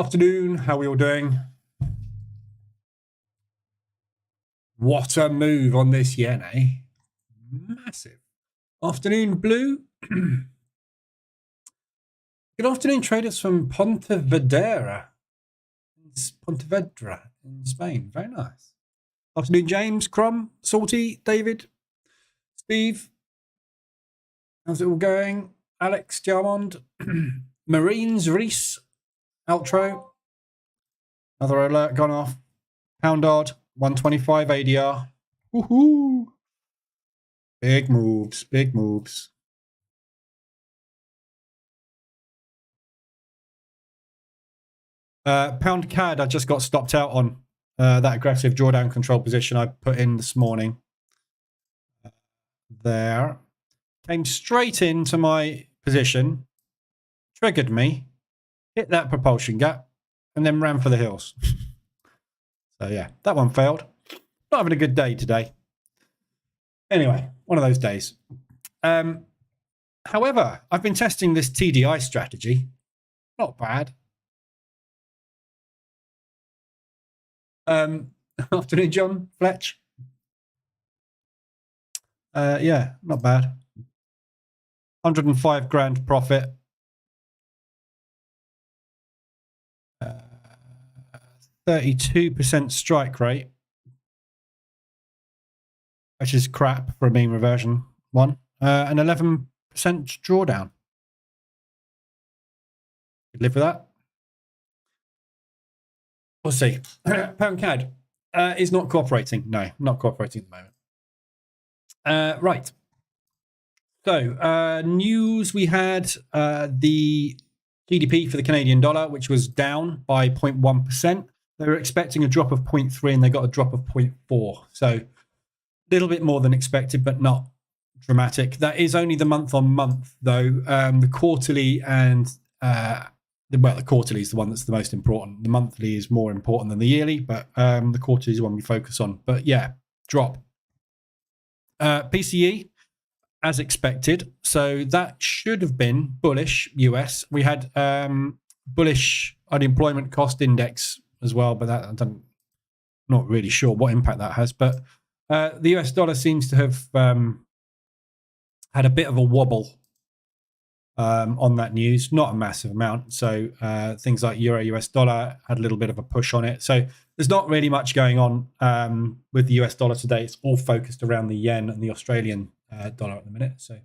Afternoon, how are we all doing? What a move on this yen, eh? Massive. Afternoon, Blue. Good afternoon, traders from Pontevedra in Spain. Very nice. Afternoon, James, Crum, Salty, David, Steve. How's it all going? Alex, Jarmond, Marines, Reese, Outro. Another alert gone off. Pound odd, 125 ADR. Woohoo! Big moves, big moves. Pound CAD, I just got stopped out on that aggressive drawdown control position I put in this morning. There. Came straight into my position, triggered me, hit that propulsion gap, and then ran for the hills. So yeah, that one failed. Not having a good day today. Anyway, one of those days. However, I've been testing this TDI strategy. Not bad. Afternoon, John Fletch. Yeah, not bad. 105 grand profit. 32% strike rate, which is crap for a mean reversion one, and 11% drawdown. Could live with that. We'll see. Pound CAD is not cooperating. No, not cooperating at the moment. Right. So, news, we had the GDP for the Canadian dollar, which was down by 0.1%. They were expecting a drop of 0.3 and they got a drop of 0.4. So, a little bit more than expected, but not dramatic. That is only the month-on-month, though. The quarterly and, the quarterly is the one that's the most important. The monthly is more important than the yearly, but the quarterly is the one we focus on. But yeah, drop. PCE, as expected. So that should have been bullish US. We had bullish unemployment cost index as well, but that I'm not really sure what impact that has. But the US dollar seems to have had a bit of a wobble on that news, not a massive amount. So things like Euro US dollar had a little bit of a push on it. So there's not really much going on with the US dollar today. It's all focused around the yen and the Australian dollar at the minute. So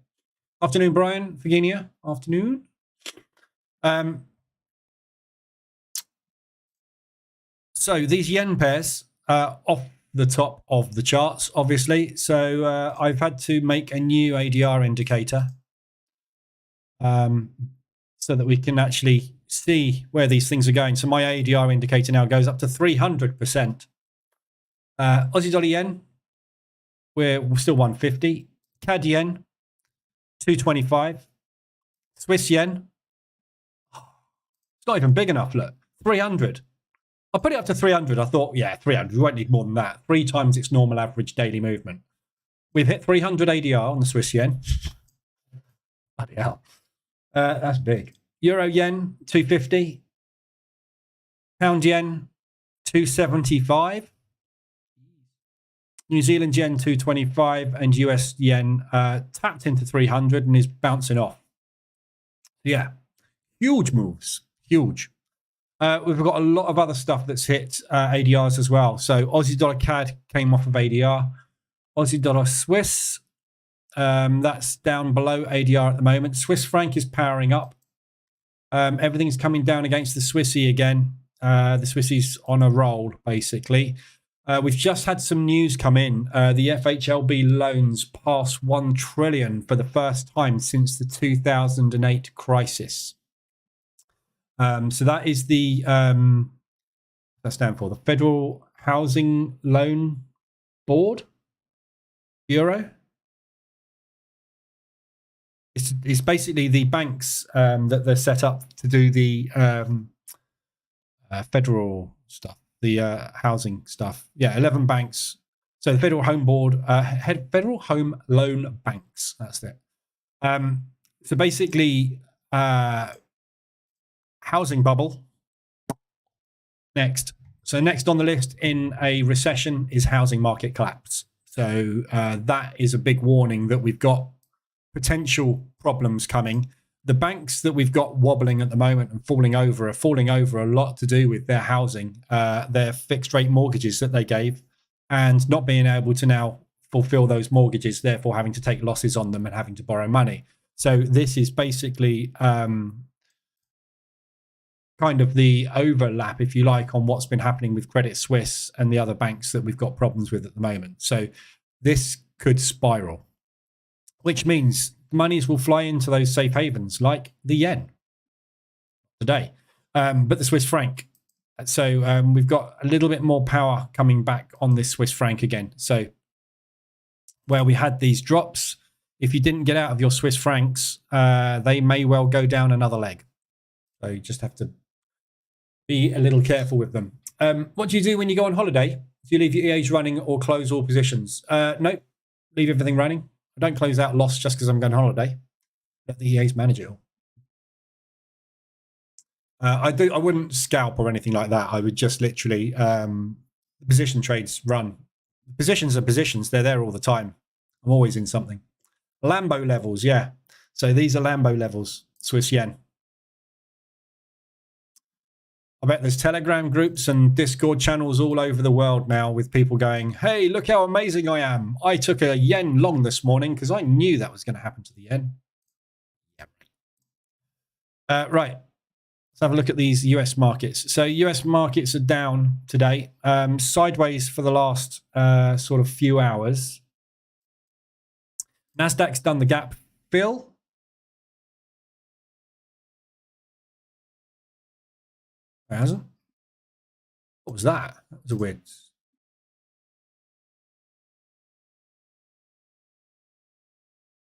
afternoon, Brian, Virginia, afternoon. So these yen pairs off the top of the charts, obviously. So I've had to make a new ADR indicator so that we can actually see where these things are going. So my ADR indicator now goes up to 300%. Aussie dollar yen, we're still 150. CAD yen, 225. Swiss yen, it's not even big enough, look, 300. I put it up to 300. I thought, yeah, 300. We won't need more than that. 3 times its normal average daily movement. We've hit 300 ADR on the Swiss yen. Bloody hell. That's big. Euro yen, 250. Pound yen, 275. New Zealand yen, 225. And US yen tapped into 300 and is bouncing off. Yeah. Huge moves. Huge. We've got a lot of other stuff that's hit ADRs as well. So Aussie dollar CAD came off of ADR. Aussie dollar Swiss, that's down below ADR at the moment. Swiss franc is powering up. Everything's coming down against the Swissy again. The Swissy's on a roll, basically. We've just had some news come in. The FHLB loans pass 1 trillion for the first time since the 2008 crisis. So that is the that stands for the Federal Housing Loan Board Bureau. It's basically the banks that they're set up to do the federal stuff, the housing stuff. Yeah, 11 banks. So the Federal Home Board, Federal Home Loan Banks. That's it. So basically, housing bubble Next. So next on the list in a recession is housing market collapse. So that is a big warning that we've got potential problems coming. The banks that we've got wobbling at the moment and falling over are falling over a lot to do with their housing, their fixed rate mortgages that they gave, and not being able to now fulfill those mortgages, therefore having to take losses on them and having to borrow money. So this is basically kind of the overlap, if you like, on what's been happening with Credit Suisse and the other banks that we've got problems with at the moment. So this could spiral, which means monies will fly into those safe havens like the yen today, but the Swiss franc. So we've got a little bit more power coming back on this Swiss franc again. So where we had these drops, if you didn't get out of your Swiss francs, they may well go down another leg. So you just have to be a little careful with them. What do you do when you go on holiday? Do you leave your EAs running or close all positions? No, leave everything running. I don't close out loss just because I'm going on holiday. Let the EAs manage it all. I wouldn't scalp or anything like that. I would just literally position trades run. Positions are positions. They're there all the time. I'm always in something. Lambo levels, yeah. So these are Lambo levels, Swiss yen. I bet there's Telegram groups and Discord channels all over the world now with people going, hey, look how amazing I am. I took a yen long this morning because I knew that was going to happen to the yen. Yep. Right. Let's have a look at these US markets. So US markets are down today, sideways for the last sort of few hours. Nasdaq's done the gap fill. It hasn't. What was that? That was a weird.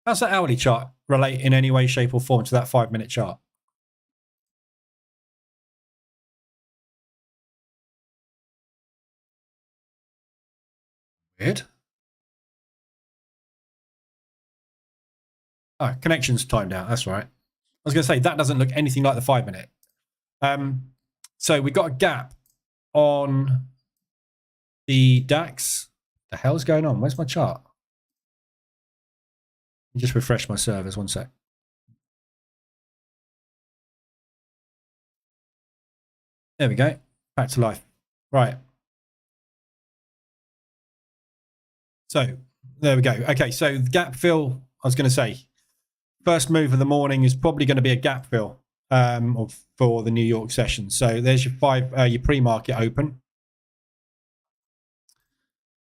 How's that hourly chart relate in any way, shape, or form to that 5-minute chart? Weird. Oh, connection's timed out. That's right. I was going to say that doesn't look anything like the 5-minute. So we got a gap on the DAX. The hell's going on? Where's my chart? Let me just refresh my servers. One sec. There we go. Back to life. Right. So there we go. Okay, so the gap fill, I was going to say, first move of the morning is probably going to be a gap fill for the New York session. So there's your your pre-market open.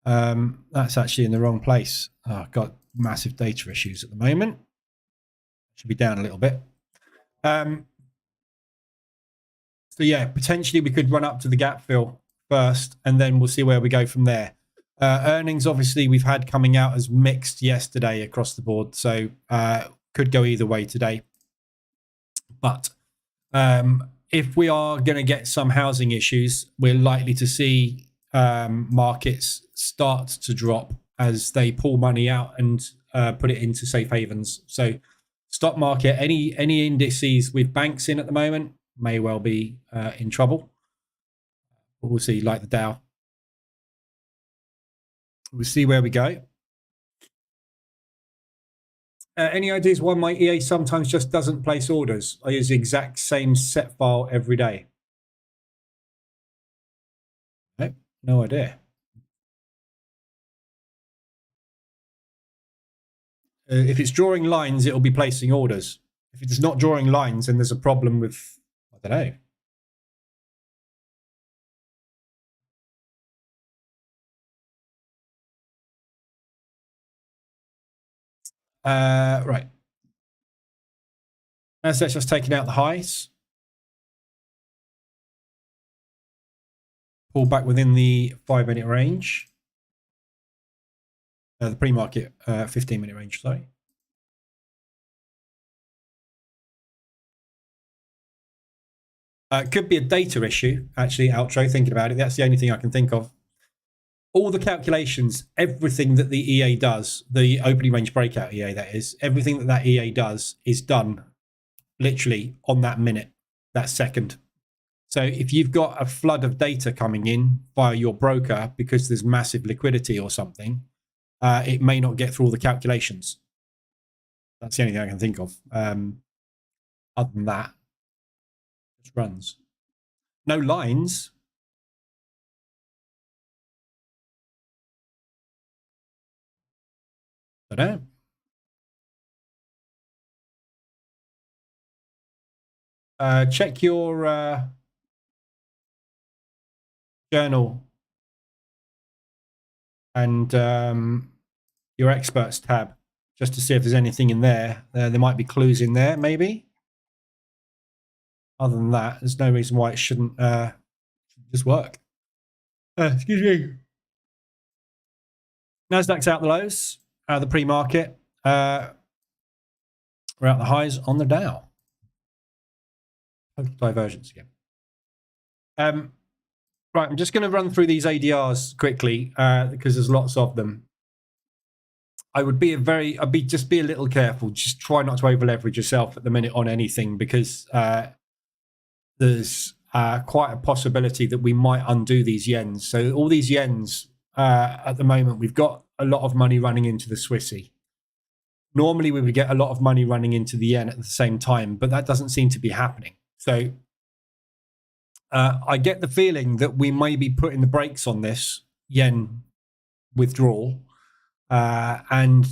That's actually in the wrong place. Oh, I've got massive data issues at the moment. Should be down a little bit. So yeah, potentially we could run up to the gap fill first, and then we'll see where we go from there. Earnings, obviously, we've had coming out as mixed yesterday across the board, so could go either way today. But if we are going to get some housing issues, we're likely to see markets start to drop as they pull money out and put it into safe havens. So stock market, any indices with banks in at the moment may well be in trouble. But we'll see, like the Dow. We'll see where we go. Any ideas why my EA sometimes just doesn't place orders? I use the exact same set file every day. Nope, no idea. If it's drawing lines, it'll be placing orders. If it's not drawing lines, then there's a problem with, I don't know. Right. As that's just taking out the highs. Pull back within the 5-minute range. The pre-market 15-minute range, sorry. Could be a data issue, actually, outro, thinking about it. That's the only thing I can think of. All the calculations, everything that the EA does, the opening range breakout EA, that is, everything that EA does is done literally on that minute, that second. So if you've got a flood of data coming in via your broker because there's massive liquidity or something, it may not get through all the calculations. That's the only thing I can think of. Other than that, it just runs. No lines. I don't. Check your journal and your experts tab just to see if there's anything in there. There might be clues in there, maybe. Other than that, there's no reason why it shouldn't just work. Excuse me. Nasdaq's out the lows, out of the pre-market. We're out the highs on the Dow. Divergence again. Right, I'm just going to run through these ADRs quickly because there's lots of them. I would be just be a little careful. Just try not to over leverage yourself at the minute on anything because there's quite a possibility that we might undo these yens. So all these yens at the moment, we've got a lot of money running into the Swissy. Normally we would get a lot of money running into the yen at the same time, but that doesn't seem to be happening. So I get the feeling that we may be putting the brakes on this yen withdrawal, and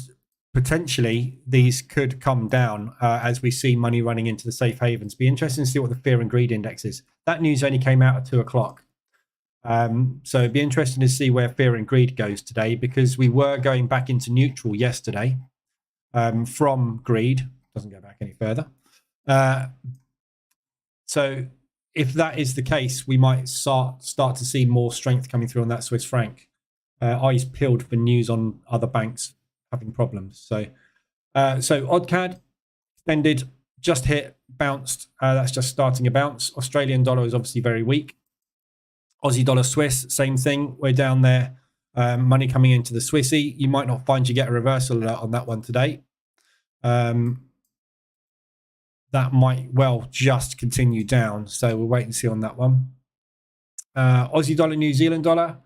potentially these could come down as we see money running into the safe havens. Be interesting to see what the fear and greed index is. That news only came out at 2 o'clock. So it'd be interesting to see where fear and greed goes today, because we were going back into neutral yesterday from greed. Doesn't go back any further. So if that is the case, we might start to see more strength coming through on that Swiss franc. Eyes peeled for news on other banks having problems. So OddCAD extended, just hit, bounced. That's just starting a bounce. Australian dollar is obviously very weak. Aussie dollar Swiss, same thing. We're down there. Money coming into the Swissy. You might not find you get a reversal alert on that one today. That might well just continue down. So we'll wait and see on that one. Aussie dollar, New Zealand dollar.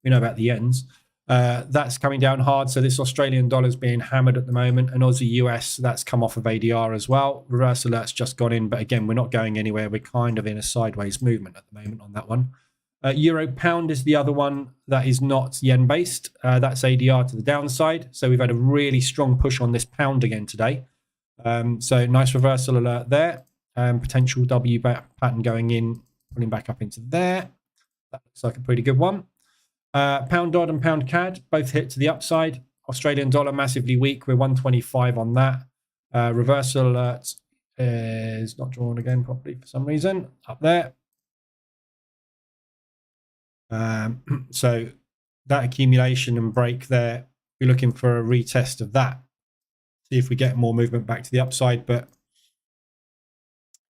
We know about the yens. That's coming down hard. So this Australian dollar is being hammered at the moment. And Aussie US, that's come off of ADR as well. Reverse alert's just gone in. But again, we're not going anywhere. We're kind of in a sideways movement at the moment on that one. Euro pound is the other one that is not yen based. That's ADR to the downside. So we've had a really strong push on this pound again today. So nice reversal alert there. Potential W pattern going in, pulling back up into there. That looks like a pretty good one. Pound odd and pound CAD both hit to the upside. Australian dollar massively weak. We're 125 on that. Reversal alert is not drawn again properly for some reason. Up there. So that accumulation and break there, we're looking for a retest of that. See if we get more movement back to the upside, but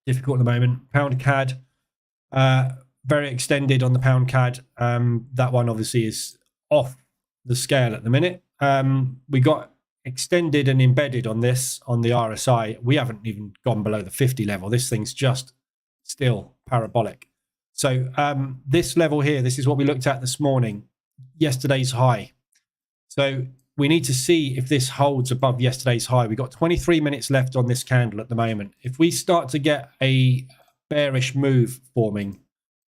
difficult at the moment. Pound CAD, very extended on the pound CAD. That one obviously is off the scale at the minute. We got extended and embedded on this on the RSI. We haven't even gone below the 50 level. This thing's just still parabolic. So this level here, this is what we looked at this morning, yesterday's high. So we need to see if this holds above yesterday's high. We've got 23 minutes left on this candle at the moment. If we start to get a bearish move forming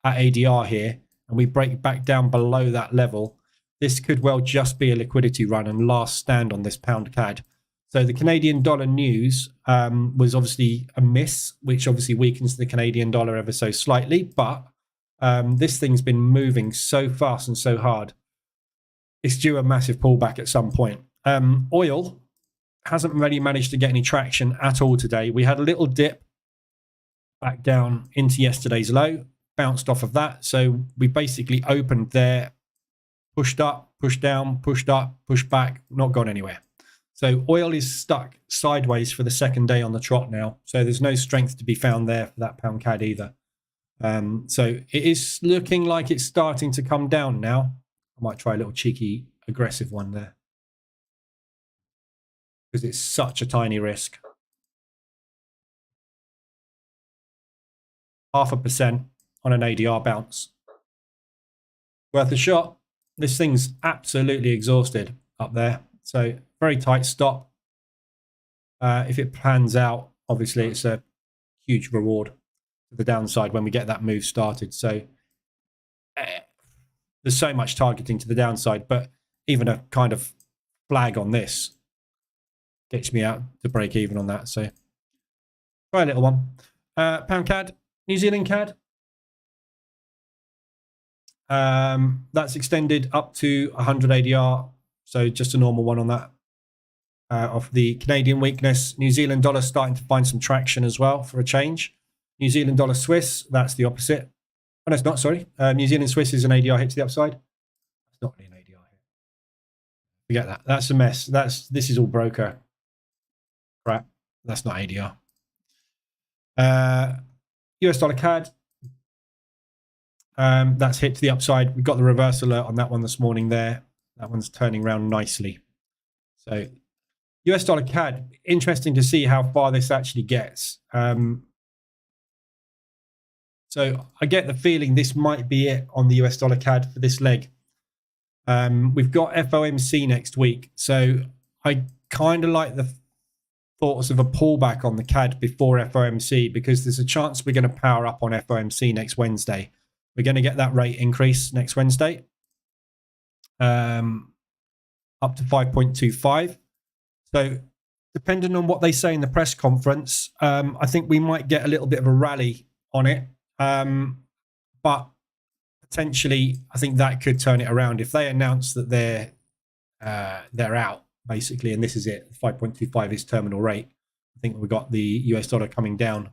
at ADR here, and we break back down below that level, this could well just be a liquidity run and last stand on this pound CAD. So the Canadian dollar news was obviously a miss, which obviously weakens the Canadian dollar ever so slightly. But this thing's been moving so fast and so hard. It's due a massive pullback at some point. Oil hasn't really managed to get any traction at all today. We had a little dip back down into yesterday's low, bounced off of that. So we basically opened there, pushed up, pushed down, pushed up, pushed back, not gone anywhere. So oil is stuck sideways for the second day on the trot now. So there's no strength to be found there for that pound CAD either. So it is looking like it's starting to come down now. I might try a little cheeky aggressive one there, because it's such a tiny risk. 0.5%. on an ADR bounce. Worth a shot. This thing's absolutely exhausted up there. So very tight stop. If it plans out, obviously it's a huge reward to the downside when we get that move started. So there's so much targeting to the downside, but even a kind of flag on this gets me out to break even on that. So try a little one. Pound CAD, New Zealand CAD. That's extended up to 100 ADR. So just a normal one on that. Of the Canadian weakness. New Zealand dollar starting to find some traction as well for a change. New Zealand dollar Swiss, that's the opposite. Oh, no, it's not, sorry. New Zealand Swiss is an ADR hit to the upside. It's not really an ADR hit. Forget that. That's a mess. This is all broker crap. That's not ADR. US dollar CAD. That's hit to the upside. We got the reverse alert on that one this morning there. That one's turning around nicely. So US dollar CAD, interesting to see how far this actually gets. So I get the feeling this might be it on the US dollar CAD for this leg. We've got FOMC next week. So I kind of like the thoughts of a pullback on the CAD before FOMC, because there's a chance we're going to power up on FOMC next Wednesday. We're going to get that rate increase next Wednesday, up to 5.25. So depending on what they say in the press conference, I think we might get a little bit of a rally on it. But potentially, I think that could turn it around if they announce that they're out, basically, and this is it. 5.25 is terminal rate. I think we've got the US dollar coming down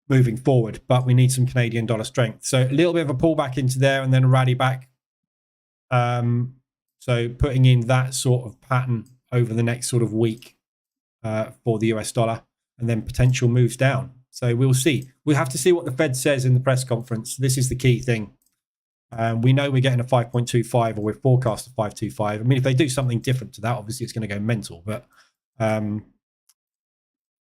moving forward, but we need some Canadian dollar strength. So a little bit of a pullback into there and then a rally back. So putting in that sort of pattern over the next sort of week for the US dollar, and then potential moves down. So we'll see. We'll have to see what the Fed says in the press conference. This is the key thing. We know we're getting a 5.25, or we're forecast a 5.25. I mean, if they do something different to that, obviously it's going to go mental, but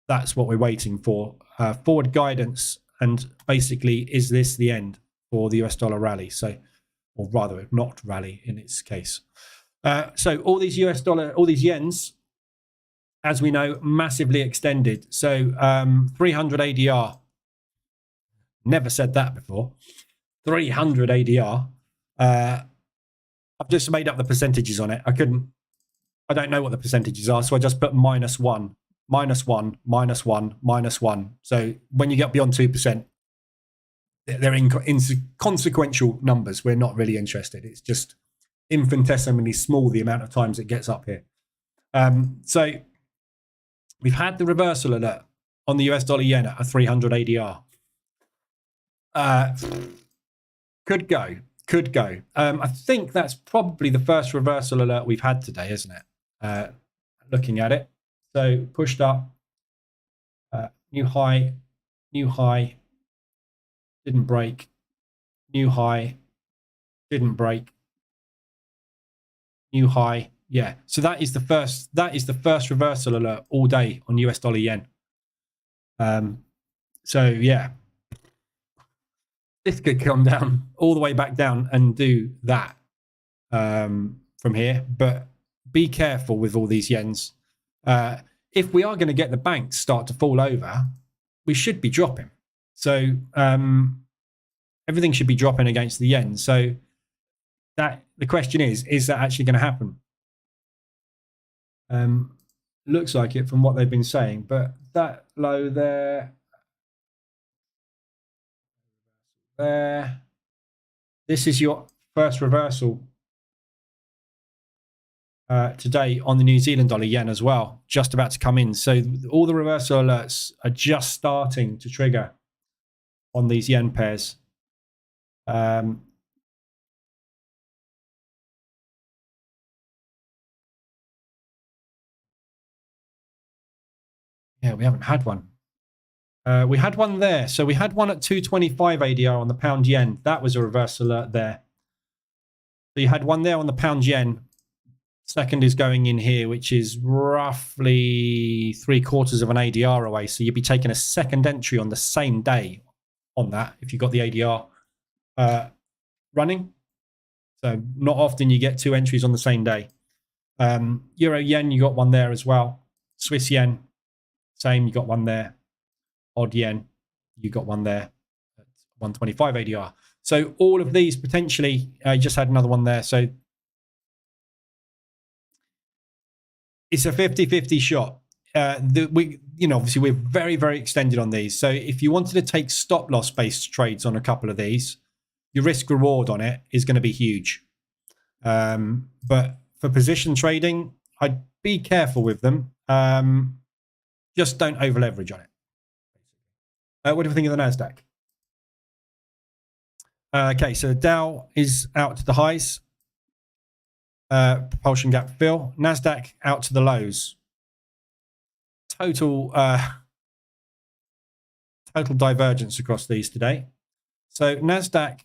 that's what we're waiting for. Forward guidance, and basically, is this the end for the US dollar rally? So, or rather, not rally in its case. So all these US dollar, all these yens, as we know, massively extended. So 300 ADR. Never said that before. 300 ADR. I've just made up the percentages on it. I don't know what the percentages are, so I just put -1, -1, -1, -1. So when you get beyond 2%, they're inconsequential numbers. We're not really interested. It's just infinitesimally small the amount of times it gets up here. So we've had the reversal alert on the US dollar yen at a 300 ADR. Could go. I think that's probably the first reversal alert we've had today, isn't it? Looking at it. So pushed up, new high, didn't break, new high, didn't break, new high. Yeah, so that is the first reversal alert all day on US dollar yen. So yeah, this could come down all the way back down and do that from here. But be careful with all these yens. If we are going to get the banks start to fall over, we should be dropping. So everything should be dropping against the yen. So that the question is that actually going to happen? Looks like it from what they've been saying, but that low there, this is your first reversal today on the New Zealand dollar yen as well, just about to come in. So all the reversal alerts are just starting to trigger on these yen pairs. Yeah, we haven't had one. We had one there. So we had one at 225 ADR on the pound yen. That was a reverse alert there. So you had one there on the pound yen. Second is going in here, which is roughly 3/4 of an ADR away. So you'd be taking a second entry on the same day on that if you got the ADR running. So not often you get 2 entries on the same day. Euro yen, you got one there as well. Swiss yen, same, you got one there. Odd yen, you got one there at 125 ADR. So all of these potentially, I just had another one there. So it's a 50-50 shot. Obviously we're very, very extended on these. So if you wanted to take stop loss based trades on a couple of these, your risk reward on it is going to be huge. But for position trading, I'd be careful with them. Just don't over leverage on it. What do you think of the NASDAQ? Okay, so the Dow is out to the highs. Propulsion gap fill. NASDAQ out to the lows. Total divergence across these today. So NASDAQ,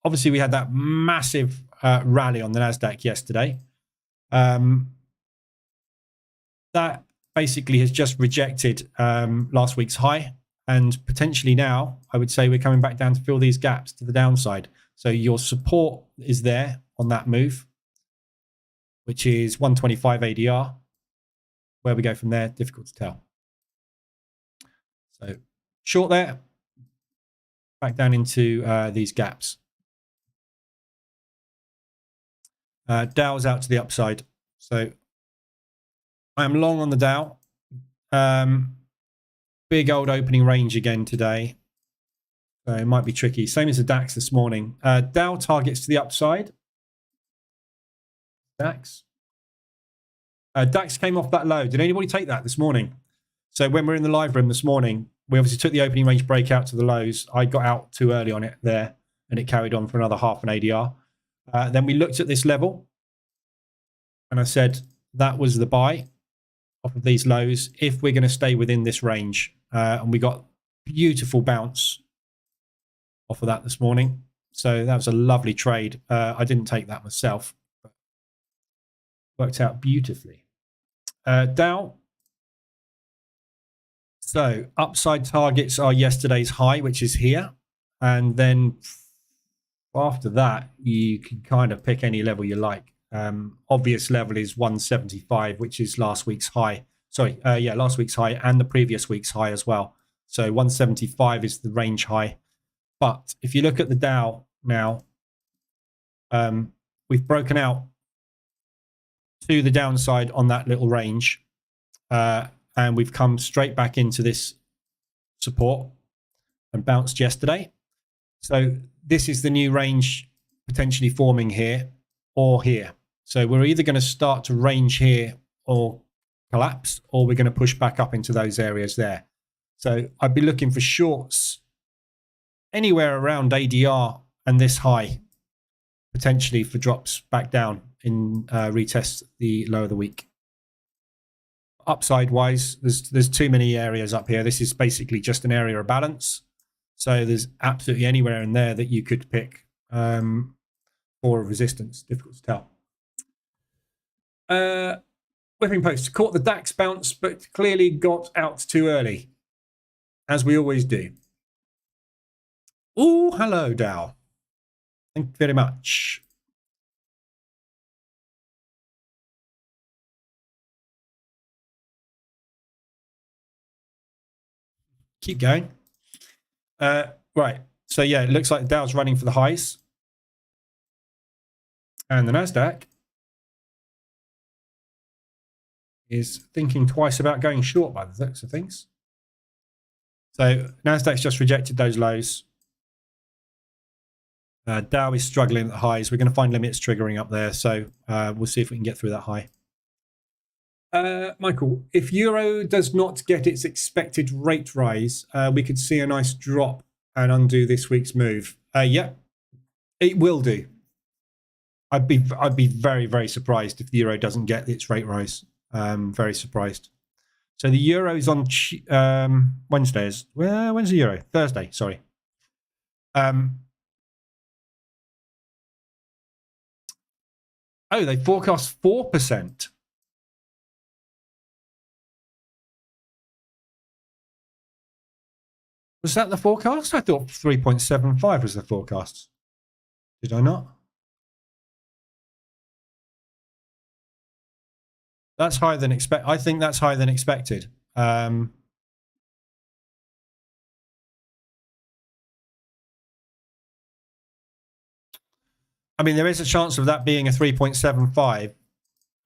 obviously we had that massive rally on the NASDAQ yesterday. That basically has just rejected last week's high, and potentially now I would say we're coming back down to fill these gaps to the downside. So your support is there on that move, which is 125 ADR. Where we go from there, difficult to tell. So short there, back down into these gaps. Dow's out to the upside. So I am long on the Dow. Big old opening range again today. So it might be tricky. Same as the DAX this morning. Dow targets to the upside. DAX. DAX came off that low. Did anybody take that this morning? So when we were in the live room this morning, we obviously took the opening range breakout to the lows. I got out too early on it there, and it carried on for another half an ADR. Then we looked at this level, and I said that was the buy off of these lows if we're going to stay within this range. And we got beautiful bounce off of that this morning. So that was a lovely trade. I didn't take that myself, but worked out beautifully. Dow. So upside targets are yesterday's high, which is here. And then after that, you can kind of pick any level you like. Obvious level is 175, which is last week's high. Sorry, last week's high and the previous week's high as well. So 175 is the range high. But if you look at the Dow now, we've broken out to the downside on that little range. And we've come straight back into this support and bounced yesterday. So this is the new range potentially forming here or here. So we're either going to start to range here or collapse, or we're going to push back up into those areas there. So I'd be looking for shorts anywhere around ADR and this high, potentially for drops back down in retest the low of the week. Upside wise, there's too many areas up here. This is basically just an area of balance. So there's absolutely anywhere in there that you could pick for resistance. Difficult to tell. Whipping post caught the DAX bounce, but clearly got out too early, as we always do. Oh, hello, Dow. Thank you very much. Keep going. Right. So yeah, it looks like Dow's running for the highs. And the NASDAQ is thinking twice about going short by the looks of things. So NASDAQ's just rejected those lows. Dow is struggling at the highs. We're going to find limits triggering up there. So we'll see if we can get through that high. Michael, if Euro does not get its expected rate rise, we could see a nice drop and undo this week's move. Yeah, it will do. I'd be very, very surprised if the Euro doesn't get its rate rise. Very surprised. So the Euro is on Wednesdays. Well, when's the Euro? Thursday, sorry. Oh, they forecast 4%. Was that the forecast? I thought 3.75 was the forecast. Did I not? That's higher than expected. I think that's higher than expected. I mean, there is a chance of that being a 3.75.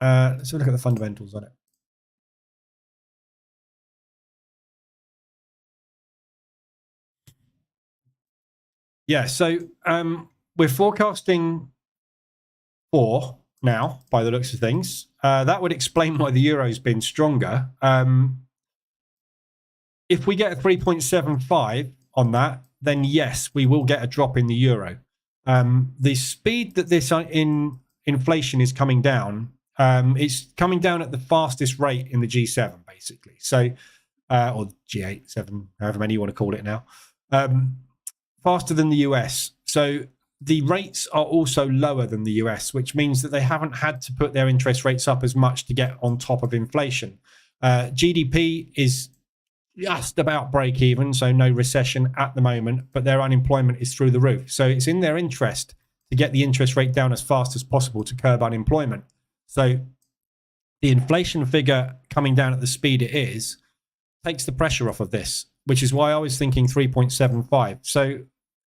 Let's have a look at the fundamentals on it. Yeah, so we're forecasting 4 now, by the looks of things. That would explain why the euro's been stronger. If we get a 3.75 on that, then yes, we will get a drop in the euro. The speed that this inflation is coming down, it's coming down at the fastest rate in the G7, basically. So, or G8, 7, however many you want to call it now. Faster than the US. So the rates are also lower than the US, which means that they haven't had to put their interest rates up as much to get on top of inflation. GDP is just about break even, so no recession at the moment, but their unemployment is through the roof. So it's in their interest to get the interest rate down as fast as possible to curb unemployment. So the inflation figure coming down at the speed it is takes the pressure off of this, which is why I was thinking 3.75. So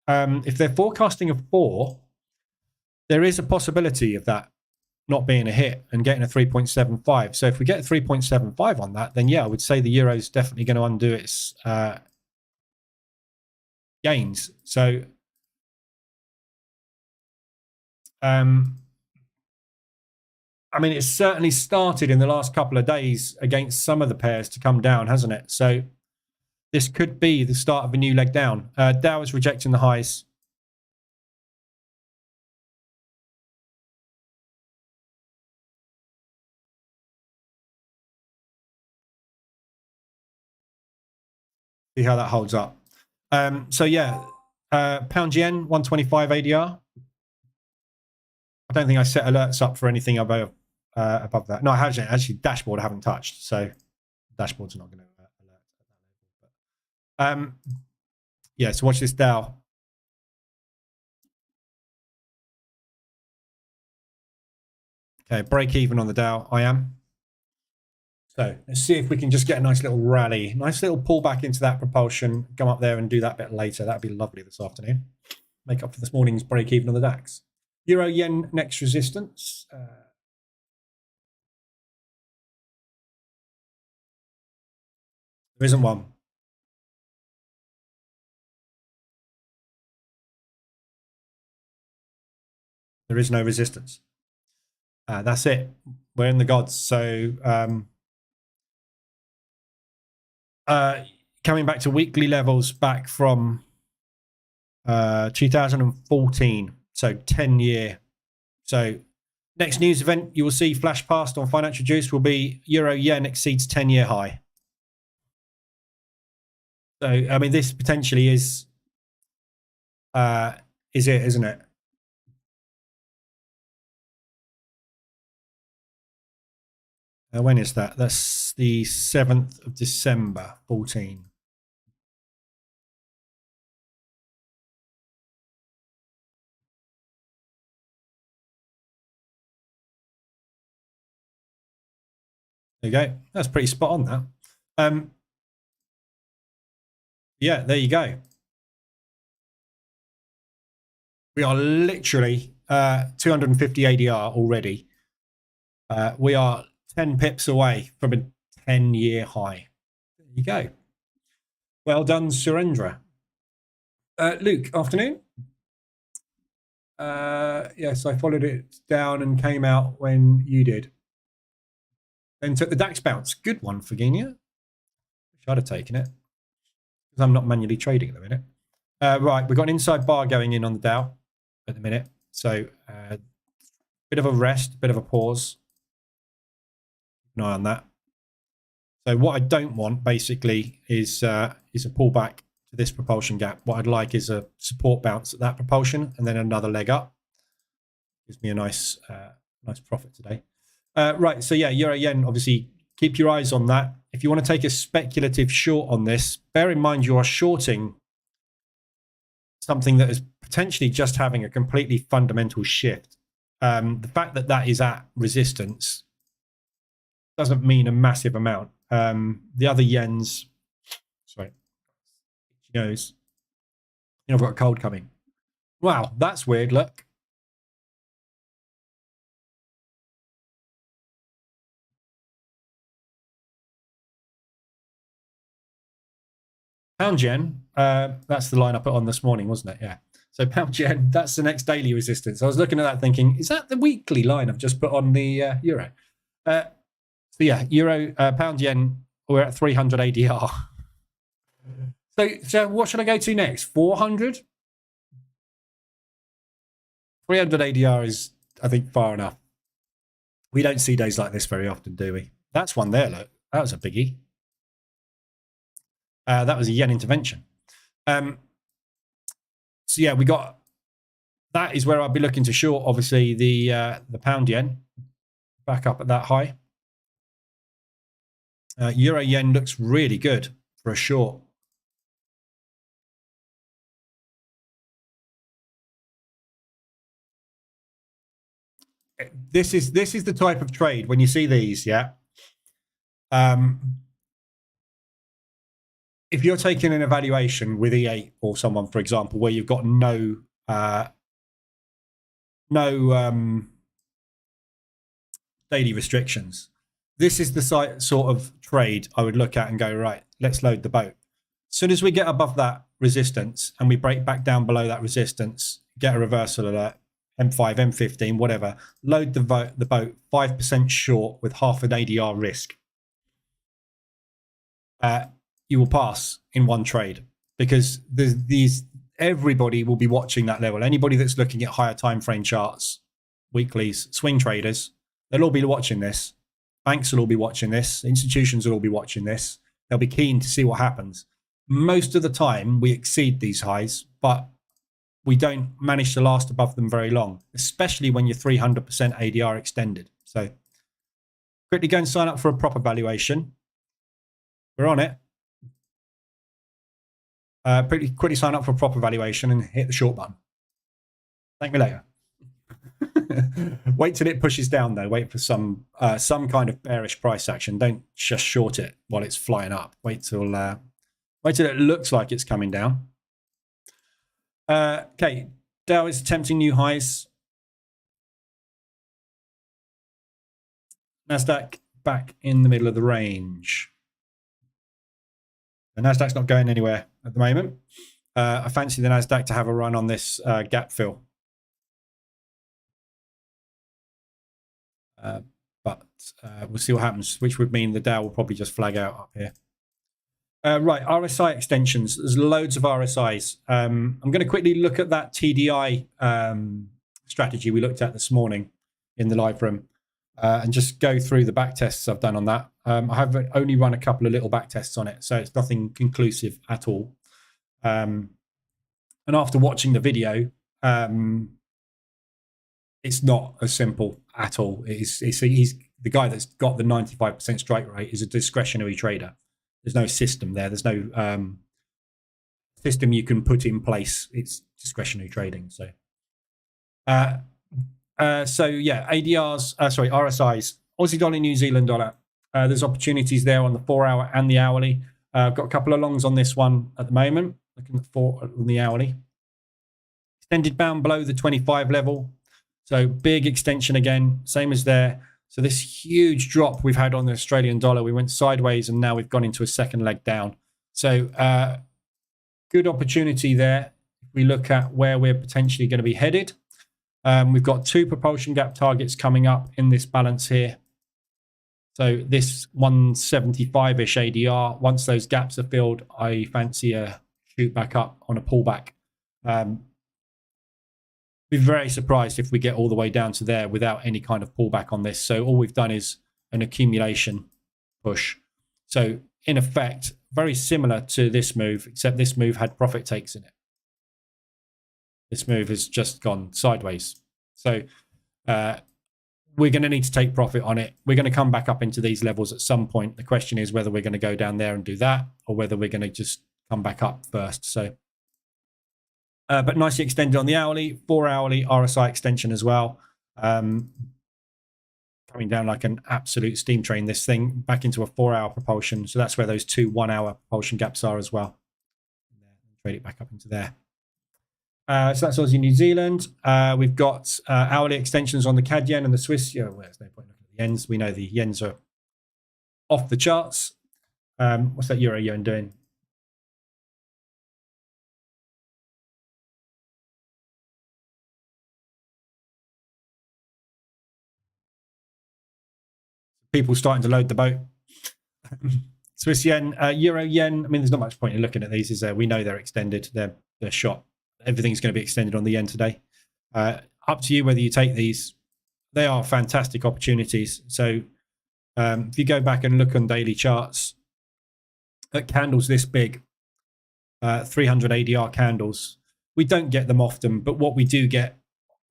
if they're forecasting a 4, there is a possibility of that not being a hit and getting a 3.75. So if we get a 3.75 on that, then yeah, I would say the euro is definitely going to undo its gains. So I mean, it's certainly started in the last couple of days against some of the pairs to come down, hasn't it? So this could be the start of a new leg down. Dow is rejecting the highs. See how that holds up. So yeah, pound yen 125 ADR. I don't think I set alerts up for anything above that. No, I haven't actually. Dashboard I haven't touched, so dashboard's not going to alert at that level. But, yeah, so watch this Dow. Okay, break even on the Dow. I am. So let's see if we can just get a nice little rally, nice little pullback into that propulsion, come up there and do that bit later. That'd be lovely this afternoon. Make up for this morning's break even on the DAX. Euro yen next resistance. There isn't one. There is no resistance. That's it. We're in the gods. So coming back to weekly levels back from 2014, so 10-year. So next news event you will see flash past on Financial Juice will be euro yen exceeds 10-year high. So I mean, this potentially is it, isn't it? When is that? That's the 7th of December, 14. There you go. That's pretty spot on, that. Yeah, there you go. We are literally 250 ADR already. We are 10 pips away from a 10-year high. There you go. Well done, Surendra. Luke, afternoon. Yes, I followed it down and came out when you did. Then took the DAX bounce. Good one, Virginia. Wish I'd have taken it, because I'm not manually trading at the minute. Right, we've got an inside bar going in on the Dow at the minute. So bit of a rest, bit of a pause. Keep an eye on that. So what I don't want basically is a pullback to this propulsion gap. What I'd like is a support bounce at that propulsion and then another leg up. Gives me a nice profit today. Right, so yeah, euro yen obviously keep your eyes on that. If you want to take a speculative short on this, bear in mind you are shorting something that is potentially just having a completely fundamental shift. The fact that that is at resistance doesn't mean a massive amount. The other yens, sorry, nose, I've got a cold coming. Wow, that's weird. Look. Pound yen, that's the line I put on this morning, wasn't it? Yeah. So pound yen, that's the next daily resistance. I was looking at that thinking, is that the weekly line I've just put on the euro? So yeah, pound yen, we're at 300 ADR. So what should I go to next? 400? 300 ADR is, I think, far enough. We don't see days like this very often, do we? That's one there, look. That was a biggie. That was a yen intervention. So yeah, we got, that is where I'll be looking to short, obviously, the pound yen back up at that high. Euro yen looks really good for a short. This is the type of trade when you see these, yeah. If you're taking an evaluation with EA or someone, for example, where you've got no daily restrictions, this is the sort of trade I would look at and go, right, let's load the boat. As soon as we get above that resistance and we break back down below that resistance, get a reversal alert, M5, M15, whatever, load the boat 5% short with half an ADR risk. You will pass in one trade because everybody will be watching that level. Anybody that's looking at higher time frame charts, weeklies, swing traders, they'll all be watching this. Banks will all be watching this. Institutions will all be watching this. They'll be keen to see what happens. Most of the time, we exceed these highs, but we don't manage to last above them very long, especially when you're 300% ADR extended. So quickly go and sign up for a proper valuation. We're on it. Pretty quickly sign up for a proper valuation and hit the short button. Thank me later. Wait till it pushes down though. Wait for some kind of bearish price action. Don't just short it while it's flying up. Wait till it looks like it's coming down. Okay, Dow is attempting new highs. Nasdaq back in the middle of the range. The Nasdaq's not going anywhere at the moment. I fancy the Nasdaq to have a run on this gap fill. But we'll see what happens, which would mean the Dow will probably just flag out up here. Right, RSI extensions. There's loads of RSIs. I'm going to quickly look at that TDI strategy we looked at this morning in the live room and just go through the back tests I've done on that. I have only run a couple of little back tests on it, so it's nothing conclusive at all. And after watching the video, it's not as simple at all. He's the guy that's got the 95% strike rate is a discretionary trader. There's no system there. There's no system you can put in place. It's discretionary trading. So, yeah, ADRs, RSIs, Aussie dollar, New Zealand dollar. There's opportunities there on the 4 hour and the hourly. I've got a couple of longs on this one at the moment. Looking at on the hourly. Extended bound below the 25 level. So big extension again, same as there. So this huge drop we've had on the Australian dollar, we went sideways and now we've gone into a second leg down. So good opportunity there. If we look at where we're potentially going to be headed, we've got 2 propulsion gap targets coming up in this balance here. So this 175-ish ADR, once those gaps are filled, I fancy a shoot back up on a pullback. Be very surprised if we get all the way down to there without any kind of pullback on this. So all we've done is an accumulation push. So in effect, very similar to this move, except this move had profit takes in it. This move has just gone sideways. So we're going to need to take profit on it. We're going to come back up into these levels at some point. The question is whether we're going to go down there and do that, or whether we're going to just come back up first. So, but nicely extended on the hourly, 4 hourly RSI extension as well. Coming down like an absolute steam train, this thing back into a 4-hour propulsion. So that's where those 2 1-hour propulsion gaps are as well. Trade it back up into there. So that's Aussie New Zealand. We've got hourly extensions on the CAD yen and the Swiss. Yeah, well, there's no point looking at the yens. We know the yens are off the charts. What's that euro yen doing? People starting to load the boat. Swiss yen, euro yen. I mean, there's not much point in looking at these. Is there? We know they're extended. They're shot. Everything's going to be extended on the yen today. Up to you whether you take these. They are fantastic opportunities. So if you go back and look on daily charts at candles this big, 300 ADR candles, we don't get them often. But what we do get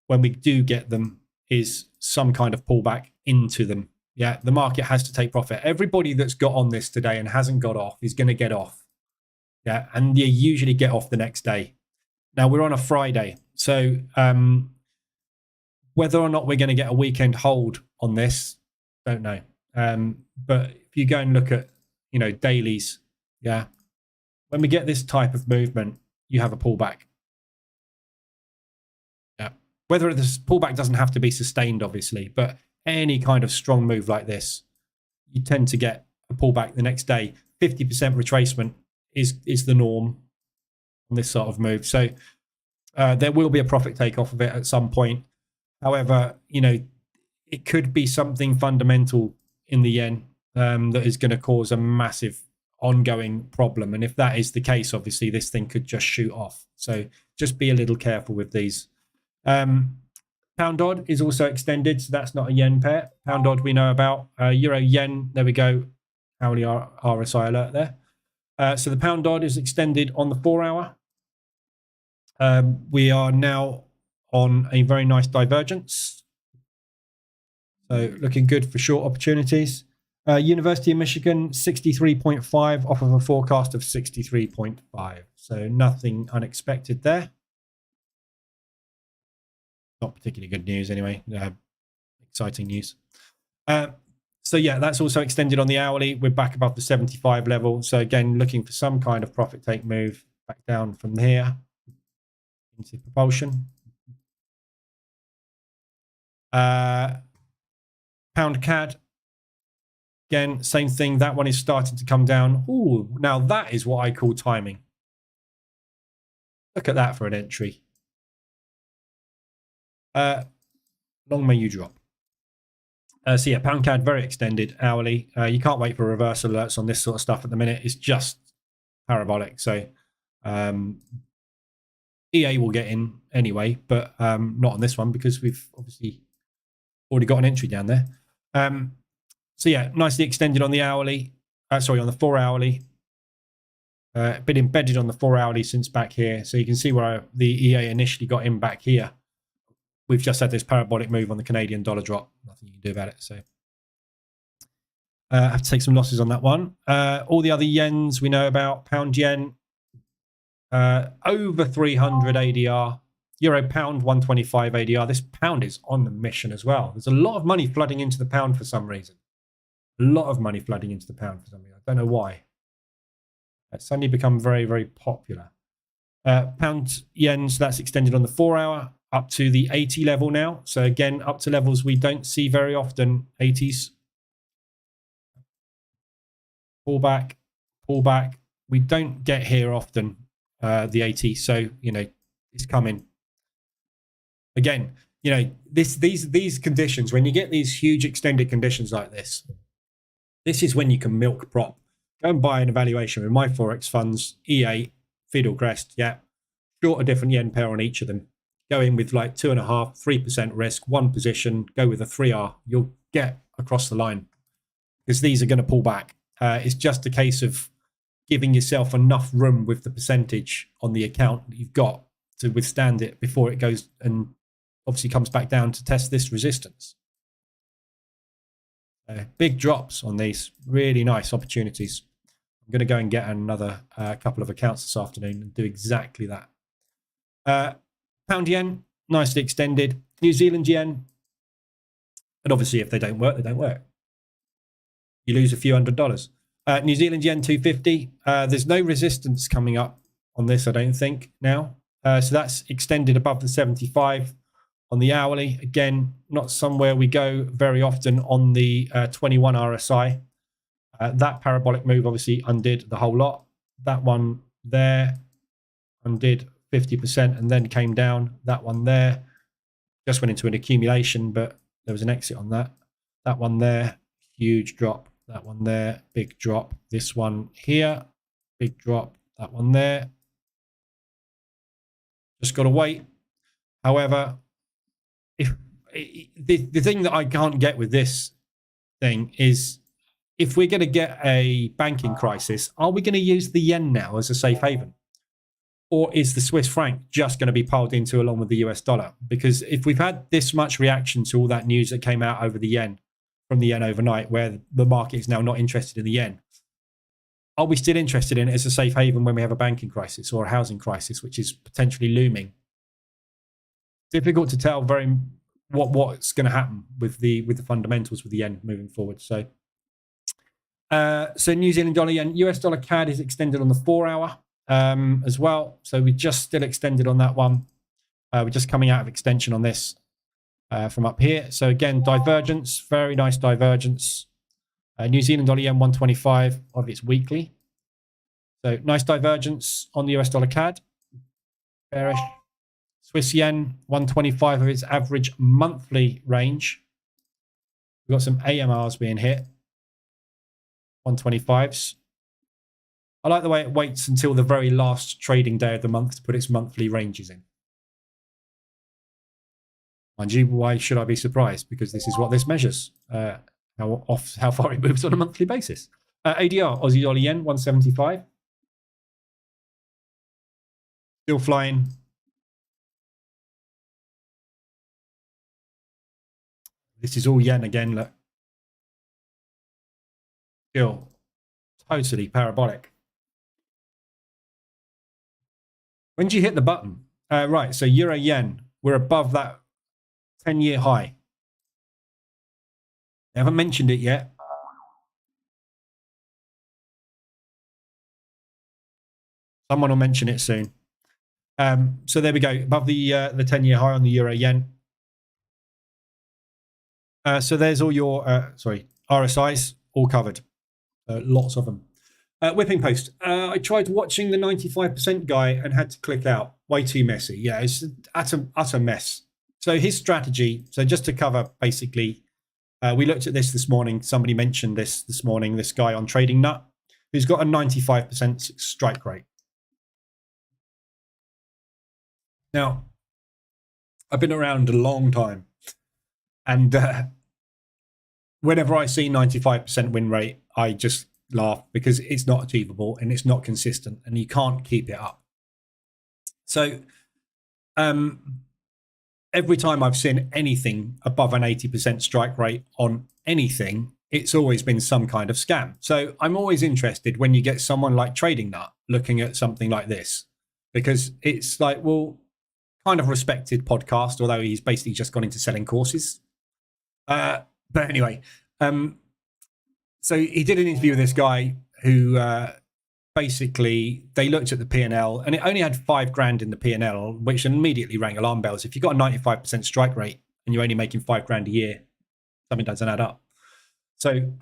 when we do get them is some kind of pullback into them. Yeah, the market has to take profit. Everybody that's got on this today and hasn't got off is going to get off. Yeah, and you usually get off the next day. Now, we're on a Friday. So whether or not we're going to get a weekend hold on this, don't know. But if you go and look at, dailies, yeah, when we get this type of movement, you have a pullback. Yeah, whether this pullback doesn't have to be sustained, obviously, but any kind of strong move like this, you tend to get a pullback the next day. 50% retracement is the norm on this sort of move. So there will be a profit take off of it at some point. However, it could be something fundamental in the yen that is going to cause a massive ongoing problem. And if that is the case, obviously this thing could just shoot off. So just be a little careful with these. Pound odd is also extended, so that's not a yen pair. Pound odd we know about. Euro yen, there we go. Hourly RSI alert there. So the pound odd is extended on the 4-hour. We are now on a very nice divergence. So looking good for short opportunities. University of Michigan, 63.5 off of a forecast of 63.5. So nothing unexpected there. Not particularly good news anyway. Exciting news. So yeah, that's also extended on the hourly. We're back above the 75 level. So again, looking for some kind of profit take move back down from here into propulsion. Pound CAD. Again, same thing. That one is starting to come down. Ooh, now that is what I call timing. Look at that for an entry. Long may you drop. So yeah, pound CAD very extended hourly. You can't wait for reversal alerts on this sort of stuff at the minute. It's just parabolic. So EA will get in anyway, but not on this one because we've obviously already got an entry down there. So yeah, nicely extended on the hourly. Sorry, on the 4-hourly. Been embedded on the 4-hourly since back here. So you can see where the EA initially got in back here. We've just had this parabolic move on the Canadian dollar drop. Nothing you can do about it. So I have to take some losses on that one. All the other yens we know about. Pound yen, over 300 ADR. Euro pound, 125 ADR. This pound is on the mission as well. There's a lot of money flooding into the pound for some reason. A lot of money flooding into the pound for some reason. I don't know why. It's suddenly become very, very popular. Pound yen, so that's extended on the 4-hour. Up to the 80 level now. So again, up to levels we don't see very often, 80s. Pullback, pullback. We don't get here often, the 80. So, it's coming. Again, these conditions, when you get these huge extended conditions like this is when you can milk prop. Go and buy an evaluation with my Forex funds, EA, Fiddle Crest, yeah. Short a different yen pair on each of them. Go in with like 2.5%, 3% risk, one position, go with a 3R. You'll get across the line because these are going to pull back. It's just a case of giving yourself enough room with the percentage on the account that you've got to withstand it before it goes and obviously comes back down to test this resistance. Big drops on these, really nice opportunities. I'm going to go and get another couple of accounts this afternoon and do exactly that. Pound yen, nicely extended. New Zealand yen, and obviously if they don't work, they don't work. You lose a few $100s. New Zealand yen 250. There's no resistance coming up on this, I don't think, now. So that's extended above the 75 on the hourly. Again, not somewhere we go very often on the 21 RSI. That parabolic move obviously undid the whole lot. That one there undid 50% and then came down. That one there just went into an accumulation, but there was an exit on that. That one there, huge drop. That one there, big drop. This one here, big drop. That one there. Just got to wait. However, if the thing that I can't get with this thing is, if we're going to get a banking crisis, are we going to use the yen now as a safe haven? Or is the Swiss franc just going to be piled into along with the US dollar? Because if we've had this much reaction to all that news that came out over the yen, from the yen overnight, where the market is now not interested in the yen, are we still interested in it as a safe haven when we have a banking crisis or a housing crisis, which is potentially looming? Difficult to tell what's going to happen with the fundamentals with the yen moving forward. So New Zealand dollar yen, US dollar CAD is extended on the 4 hour as well. So we just still extended on that one. We're just coming out of extension on this from up here. So again, divergence, very nice divergence. New Zealand dollar yen 125 of its weekly. So nice divergence on the US dollar CAD. Bearish. Swiss yen 125 of its average monthly range. We've got some AMRs being hit. 125s. I like the way it waits until the very last trading day of the month to put its monthly ranges in. Mind you, why should I be surprised? Because this is what this measures. How far it moves on a monthly basis. ADR, Aussie dollar yen, 175. Still flying. This is all yen again, look. Still totally parabolic. When do you hit the button? Right, so euro yen, we're above that 10-year high. I haven't mentioned it yet. Someone will mention it soon. So there we go, above the 10-year high on the euro yen. So there's all your RSIs all covered. Lots of them. Whipping post. I tried watching the 95% guy and had to click out. Way too messy. Yeah, it's utter mess. So his strategy. So just to cover, basically, we looked at this morning. Somebody mentioned this morning. This guy on Trading Nut, who's got a 95% strike rate. Now, I've been around a long time, and whenever I see 95% win rate, I just laugh because it's not achievable and it's not consistent and you can't keep it up. So every time I've seen anything above an 80% strike rate on anything, it's always been some kind of scam. So I'm always interested when you get someone like Trading Nut looking at something like this, because it's like, well, kind of respected podcast, although he's basically just gone into selling courses. But anyway, so he did an interview with this guy who basically they looked at the P&L and it only had $5,000 in the P&L, which immediately rang alarm bells. If you've got a 95% strike rate and you're only making $5,000 a year, something doesn't add up. So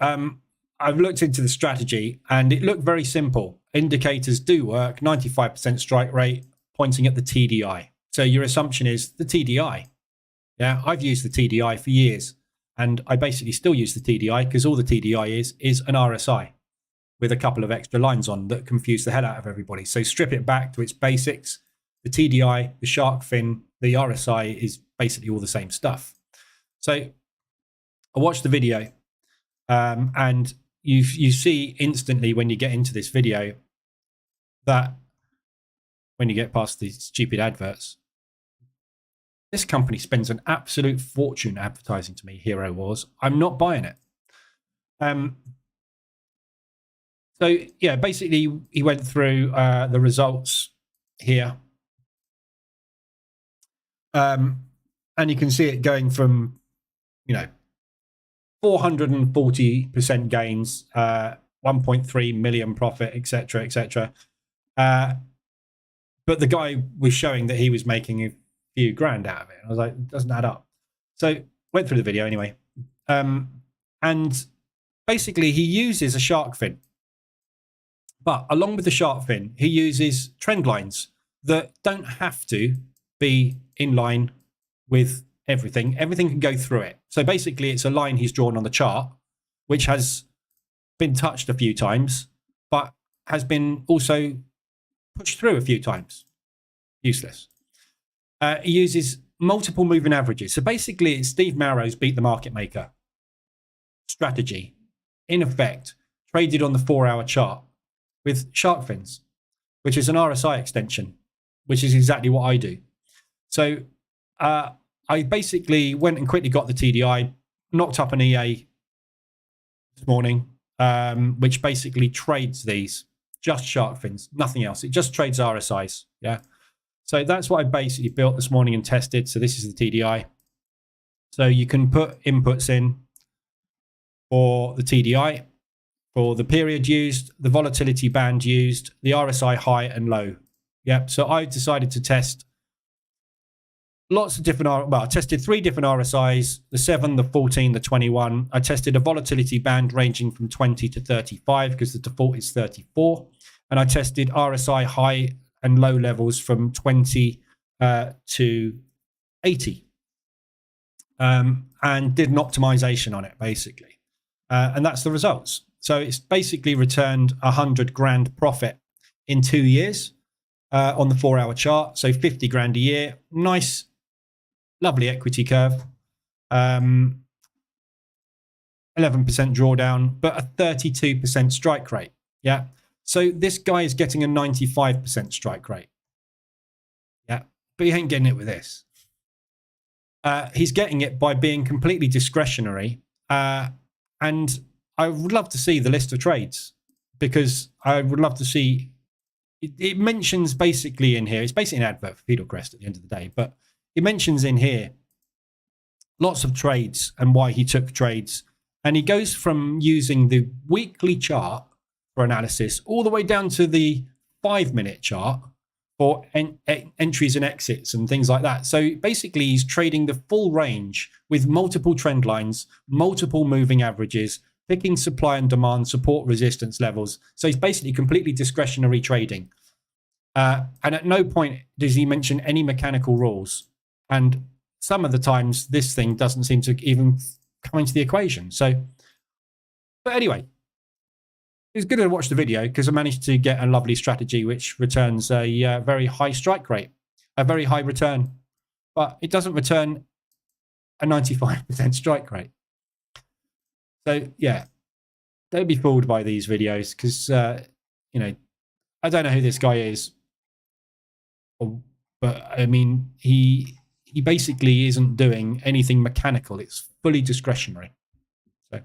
I've looked into the strategy and it looked very simple. Indicators do work, 95% strike rate, pointing at the TDI. So your assumption is the TDI. Yeah, I've used the TDI for years. And I basically still use the TDI because all the TDI is an RSI with a couple of extra lines on that confuse the hell out of everybody. So strip it back to its basics. The TDI, the shark fin, the RSI is basically all the same stuff. So I watched the video and you see instantly when you get into this video that when you get past these stupid adverts, this company spends an absolute fortune advertising to me Hero Wars. I'm not buying it. So yeah, basically he went through the results here. And you can see it going from, 440% gains, 1.3 million profit, etc., etc. But the guy was showing that he was making a few grand out of it. I was like, it doesn't add up. So went through the video anyway. And basically he uses a shark fin. But along with the shark fin, he uses trend lines that don't have to be in line with everything. Everything can go through it. So basically it's a line he's drawn on the chart, which has been touched a few times, but has been also pushed through a few times. Useless. He uses multiple moving averages. So basically it's Steve Marrow's beat the market maker strategy, in effect, traded on the 4-hour chart with shark fins, which is an RSI extension, which is exactly what I do. So I basically went and quickly got the TDI, knocked up an EA this morning, which basically trades these, just shark fins, nothing else. It just trades RSIs. Yeah. So that's what I basically built this morning and tested. So this is the TDI. So you can put inputs in for the TDI, for the period used, the volatility band used, the RSI high and low. Yep. So I decided to test lots of different, well, I tested 3 different RSIs, the 7, the 14, the 21. I tested a volatility band ranging from 20 to 35 because the default is 34. And I tested RSI high and low levels from 20 to 80. And did an optimization on it, basically. And that's the results. So it's basically returned 100 grand profit in 2 years on the 4-hour chart. So 50 grand a year. Nice, lovely equity curve. 11% drawdown, but a 32% strike rate. Yeah. So this guy is getting a 95% strike rate. Yeah. But he ain't getting it with this. He's getting it by being completely discretionary. And I would love to see the list of trades, because I would love to see, it mentions basically in here, it's basically an advert for Fidelcrest at the end of the day, but it mentions in here lots of trades and why he took trades. And he goes from using the weekly chart for analysis all the way down to the 5-minute chart for entries and exits and things like that. So basically he's trading the full range with multiple trend lines, multiple moving averages, picking supply and demand, support, resistance levels. So he's basically completely discretionary trading. And at no point does he mention any mechanical rules. And some of the times this thing doesn't seem to even come into the equation. So, but anyway, it's good to watch the video because I managed to get a lovely strategy which returns a very high strike rate, a very high return, but it doesn't return a 95% strike rate. So yeah, don't be fooled by these videos because, you know, I don't know who this guy is, but I mean, he basically isn't doing anything mechanical. It's fully discretionary. So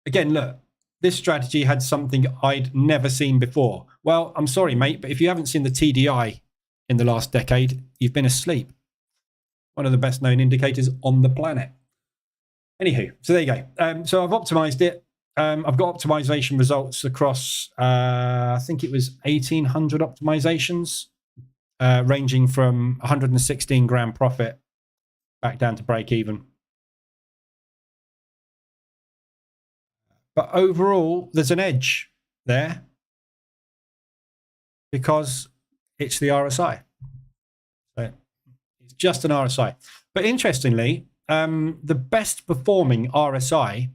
again, look, this strategy had something I'd never seen before. Well, I'm sorry, mate, but if you haven't seen the TDI in the last decade, you've been asleep. One of the best known indicators on the planet. Anywho, so there you go. So I've optimized it. I've got optimization results across, I think it was 1,800 optimizations, ranging from 116 grand profit back down to break even. But overall, there's an edge there because it's the RSI. So it's just an RSI. But interestingly, the best performing RSI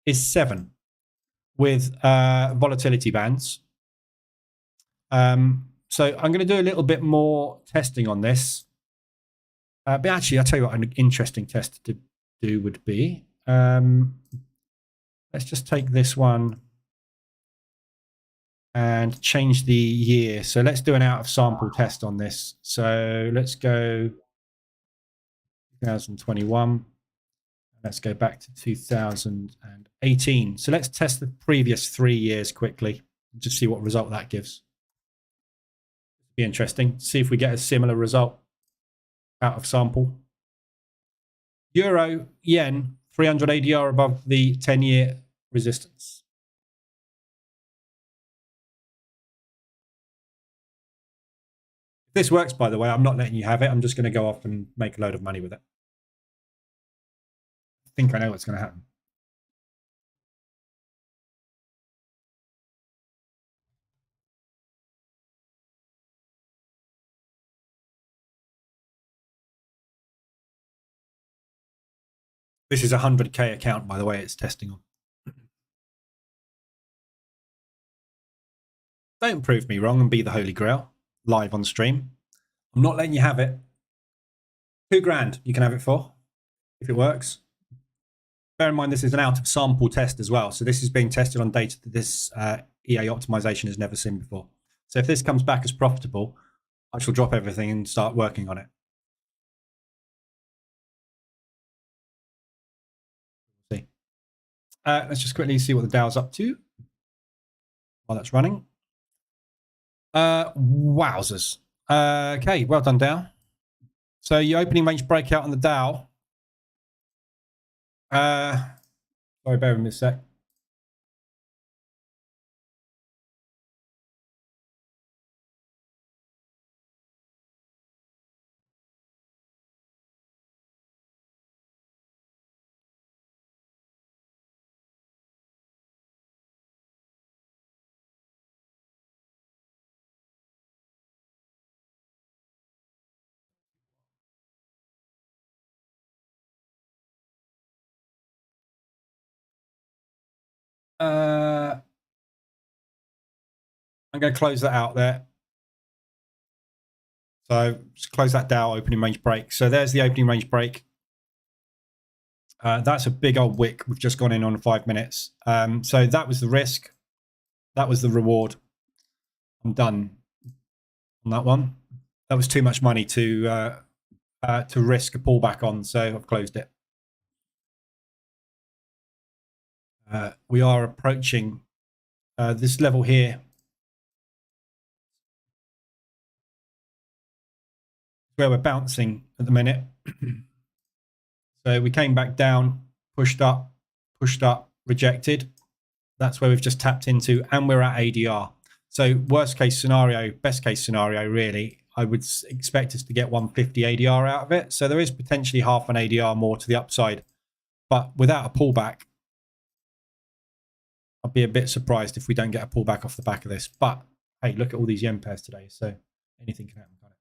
is 7 with volatility bands. So I'm going to do a little bit more testing on this. But actually, I'll tell you what an interesting test to do would be. Let's just take this one and change the year. So let's do an out of sample test on this. So let's go 2021. Let's go back to 2018. So let's test the previous 3 years quickly, just see what result that gives. Be interesting. See if we get a similar result out of sample. Euro, yen, 300 ADR above the 10-year resistance. If this works, by the way, I'm not letting you have it. I'm just going to go off and make a load of money with it. I think I know what's going to happen. This is a 100K account, by the way, it's testing on. Don't prove me wrong and be the Holy Grail live on stream. I'm not letting you have it. $2,000 you can have it for if it works. Bear in mind, this is an out of sample test as well. So this is being tested on data that this EA optimization has never seen before. So if this comes back as profitable, I shall drop everything and start working on it. We'll see. Let's just quickly see what the Dow's up to while that's running. Wowzers. Okay, well done, Dow. So your opening range breakout on the Dow. Sorry, bear with me a sec. I'm going to close that out there. So just close that Dow opening range break. So there's the opening range break. That's a big old wick. We've just gone in on 5 minutes. So that was the risk. That was the reward. I'm done on that one. That was too much money to risk a pullback on, so I've closed it. We are approaching this level here. Where we're bouncing at the minute. So we came back down, pushed up, rejected. That's where we've just tapped into, and we're at ADR. So worst case scenario, best case scenario, really, I would expect us to get 150 ADR out of it. So there is potentially half an ADR more to the upside. But without a pullback, I'd be a bit surprised if we don't get a pullback off the back of this. But hey, look at all these yen pairs today. So anything can happen, can't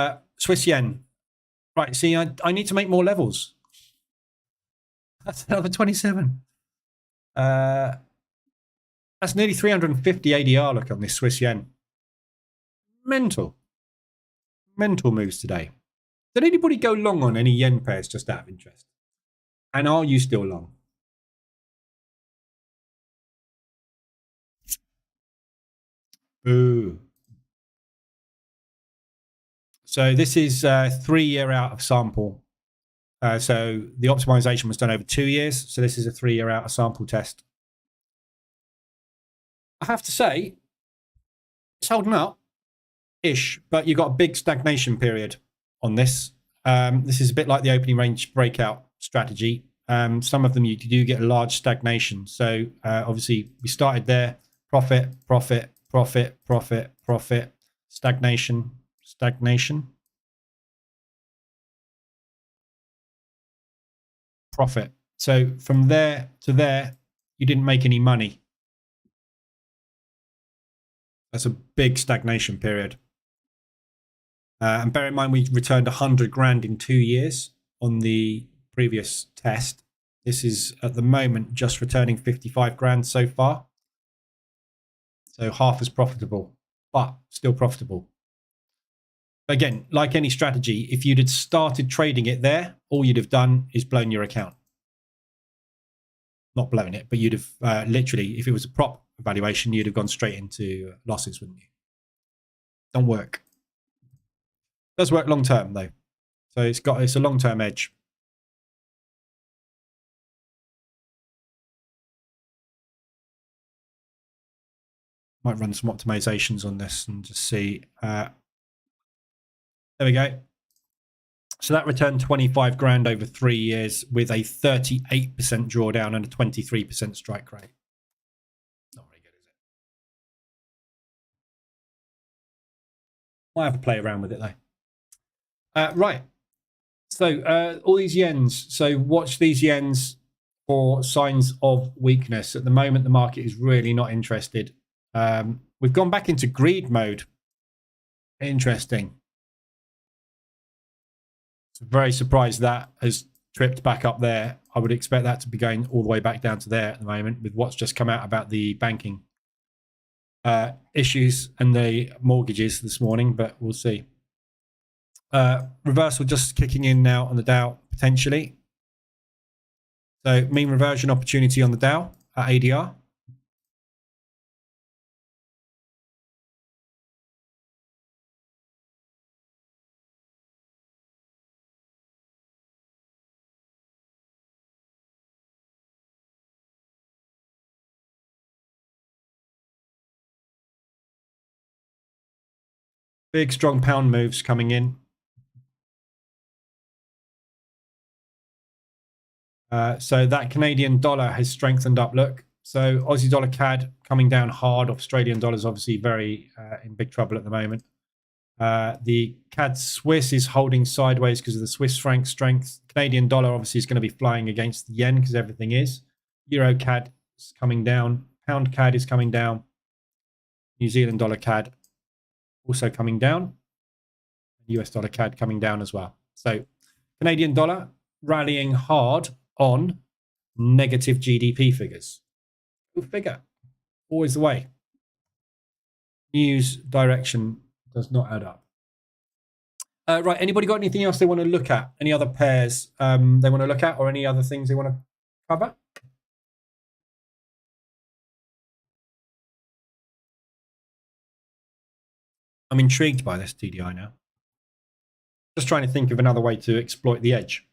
it? Swiss yen. Right, see, I need to make more levels. That's another 27. That's nearly 350 ADR, look on this Swiss yen. Mental moves today. Did anybody go long on any yen pairs just out of interest? And are you still long? Boo. So this is 3 year out of sample. So the optimization was done over 2 years. So this is a 3 year out of sample test. I have to say, it's holding up ish, but you've got a big stagnation period on this. This is a bit like the opening range breakout strategy. Some of them you do get a large stagnation. So obviously we started there, profit, stagnation, profit. So from there to there, you didn't make any money. That's a big stagnation period. And bear in mind, we returned 100 grand in 2 years on the previous test. This is at the moment just returning 55 grand so far. So half as profitable, but still profitable. Again, like any strategy, if you'd had started trading it there, all you'd have done is blown your account. Not blown it, but you'd have literally, if it was a prop valuation, you'd have gone straight into losses, wouldn't you? Don't work. Does work long term though. So it's a long term edge. Might run some optimizations on this and just see. There we go. So that returned 25 grand over 3 years with a 38% drawdown and a 23% strike rate. Not very good, is it? Might have to play around with it though. Right. So all these yens. So watch these yens for signs of weakness. At the moment, the market is really not interested. We've gone back into greed mode. Interesting. So very surprised that has tripped back up there. I would expect that to be going all the way back down to there at the moment with what's just come out about the banking issues and the mortgages this morning, but we'll see. Reversal just kicking in now on the Dow potentially. So mean reversion opportunity on the Dow at ADR. Big strong pound moves coming in. So that Canadian dollar has strengthened up. Look, so Aussie dollar CAD coming down hard. Australian dollar is obviously very in big trouble at the moment. The CAD Swiss is holding sideways because of the Swiss franc strength. Canadian dollar obviously is going to be flying against the yen because everything is. Euro CAD is coming down. Pound CAD is coming down. New Zealand dollar CAD also coming down. US dollar CAD coming down as well. So Canadian dollar rallying hard on negative GDP figures. Go figure. Always the way. News direction does not add up. Right. Anybody got anything else they want to look at? Any other pairs they want to look at or any other things they want to cover? I'm intrigued by this TDI now. Just trying to think of another way to exploit the edge.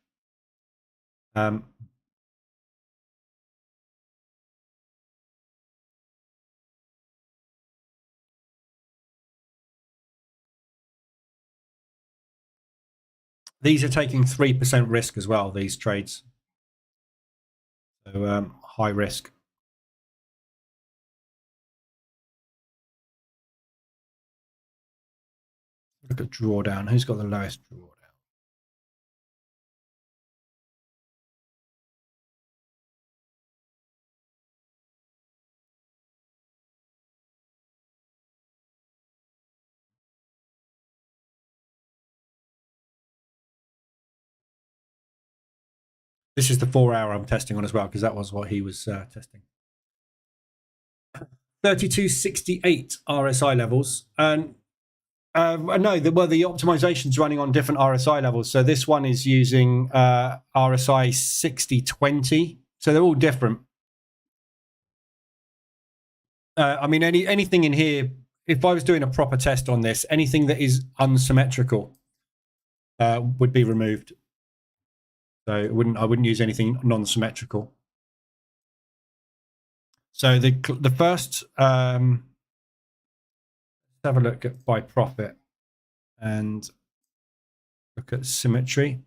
These are taking 3% risk as well, these trades. So high risk. Look at drawdown. Who's got the lowest drawdown? This is the 4 hour I'm testing on as well, because that was what he was testing. 3268 RSI levels. And no, the optimization's running on different RSI levels. So this one is using RSI 6020. So they're all different. I mean, anything in here, if I was doing a proper test on this, anything that is unsymmetrical would be removed. So I wouldn't use anything non-symmetrical. So the first, let's have a look at by profit and look at symmetry.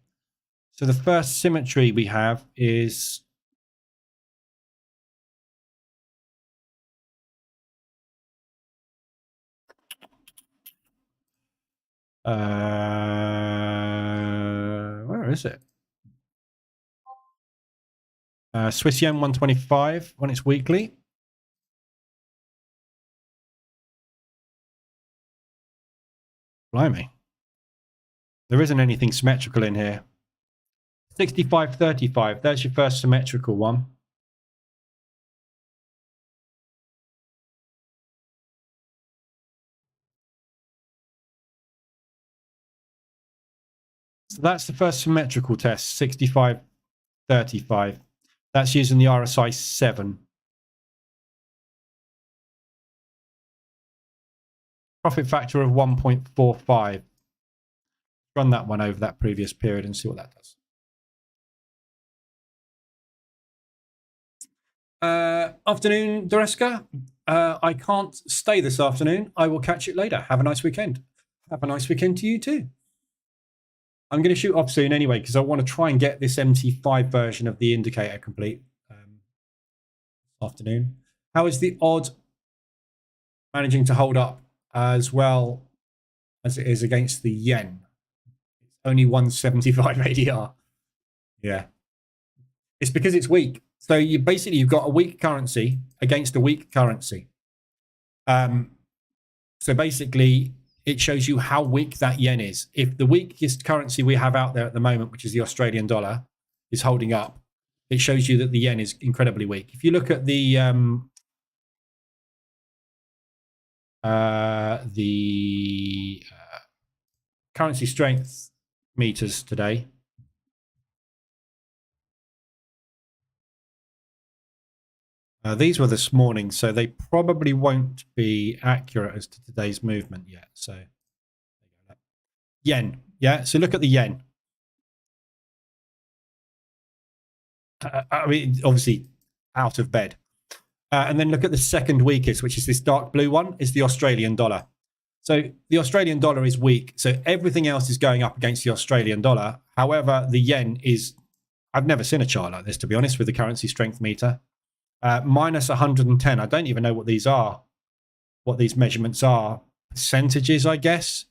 So the first symmetry we have is where is it? Swiss yen 125 when it's weekly. Blimey. There isn't anything symmetrical in here. 65.35. That's your first symmetrical one. So that's the first symmetrical test, 65.35. That's using the RSI 7. Profit factor of 1.45. Run that one over that previous period and see what that does. Afternoon, Doreska. I can't stay this afternoon. I will catch it later. Have a nice weekend. Have a nice weekend to you too. I'm going to shoot off soon anyway because I want to try and get this MT5 version of the indicator complete this afternoon. How is the odd managing to hold up as well as it is against the yen? It's only 175 ADR. Yeah. It's because it's weak. So you've got a weak currency against a weak currency. So basically, it shows you how weak that yen is. If the weakest currency we have out there at the moment, which is the Australian dollar, is holding up, it shows you that the yen is incredibly weak. If you look at the currency strength meters today, these were this morning, so they probably won't be accurate as to today's movement yet. So yen, yeah. So look at the yen. I mean, obviously out of bed. And then look at the second weakest, which is this dark blue one, is the Australian dollar. So the Australian dollar is weak. So everything else is going up against the Australian dollar. However, the yen is, I've never seen a chart like this, to be honest, with the currency strength meter. Minus 110. I don't even know what these are, what these measurements are. Percentages, I guess.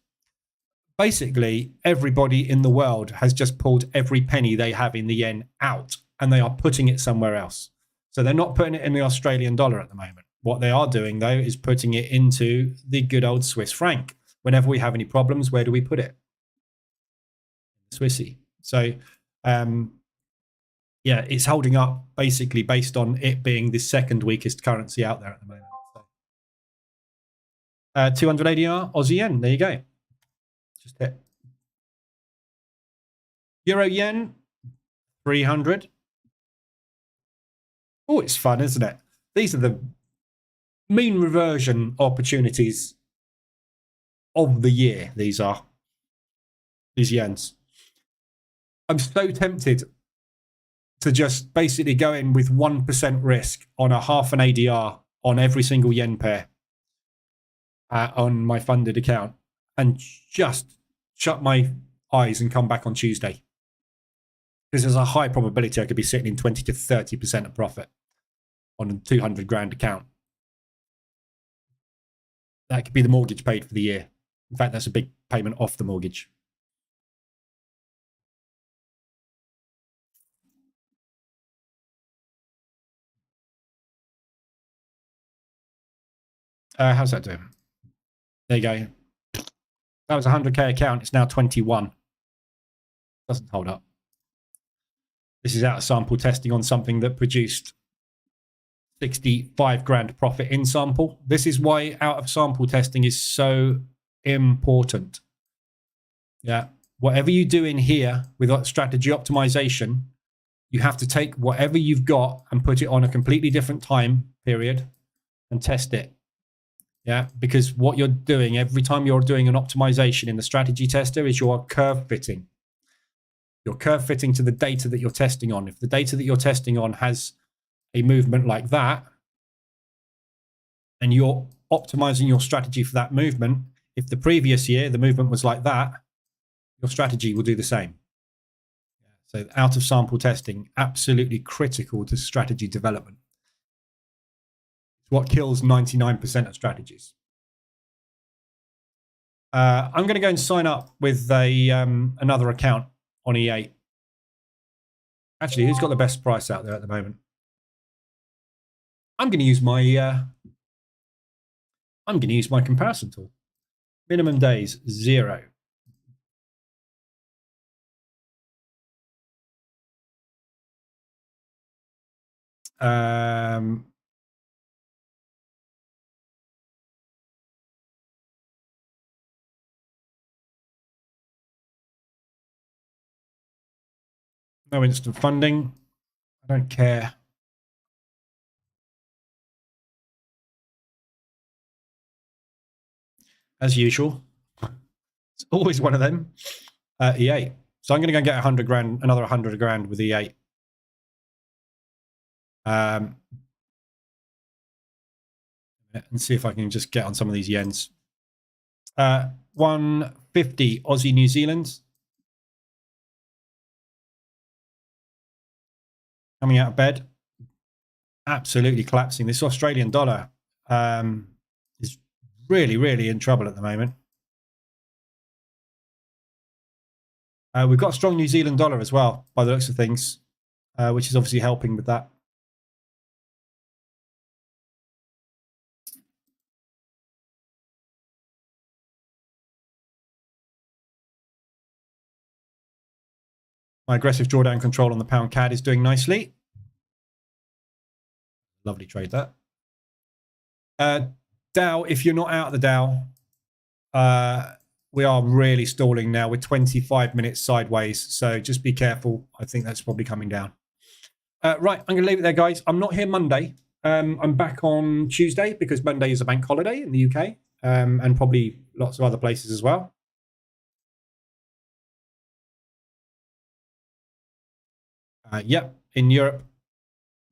Basically, everybody in the world has just pulled every penny they have in the yen out, and they are putting it somewhere else. So they're not putting it in the Australian dollar at the moment. What they are doing, though, is putting it into the good old Swiss franc. Whenever we have any problems, where do we put it? Swissy. So, yeah, it's holding up basically based on it being the second weakest currency out there at the moment. So, 200 ADR, Aussie yen. There you go. Just hit. Euro yen, 300. Oh, it's fun, isn't it? These are the mean reversion opportunities of the year. These yens. I'm so tempted to just basically go in with 1% risk on a half an ADR on every single yen pair on my funded account and just shut my eyes and come back on Tuesday. Because there's a high probability I could be sitting in 20 to 30% of profit on a 200 grand account. That could be the mortgage paid for the year. In fact, that's a big payment off the mortgage. How's that doing? There you go. That was a 100k account. It's now 21. Doesn't hold up. This is out of sample testing on something that produced 65 grand profit in sample. This is why out of sample testing is so important. Yeah. Whatever you do in here with strategy optimization, you have to take whatever you've got and put it on a completely different time period and test it. Yeah. Because what you're doing every time you're doing an optimization in the strategy tester is you're curve fitting. You're curve fitting to the data that you're testing on. If the data that you're testing on has a movement like that, and you're optimizing your strategy for that movement, if the previous year the movement was like that, your strategy will do the same. So out of sample testing, absolutely critical to strategy development. It's what kills 99% of strategies. I'm going to go and sign up with another account on EA. Actually, who's got the best price out there at the moment? I'm going to use my comparison tool. Minimum days 0. No instant funding. I don't care. As usual, it's always one of them. EA. So I'm going to go and get 100 grand, another 100 grand with EA. and see if I can just get on some of these yens. 150 Aussie New Zealand. Coming out of bed. Absolutely collapsing. This Australian dollar is really, really in trouble at the moment. We've got a strong New Zealand dollar as well, by the looks of things, which is obviously helping with that. My aggressive drawdown control on the pound CAD is doing nicely. Lovely trade that. Dow, if you're not out of the Dow, we are really stalling now. We're 25 minutes sideways, so just be careful. I think that's probably coming down. Right, I'm going to leave it there, guys. I'm not here Monday. I'm back on Tuesday because Monday is a bank holiday in the UK, and probably lots of other places as well. Yep, in Europe,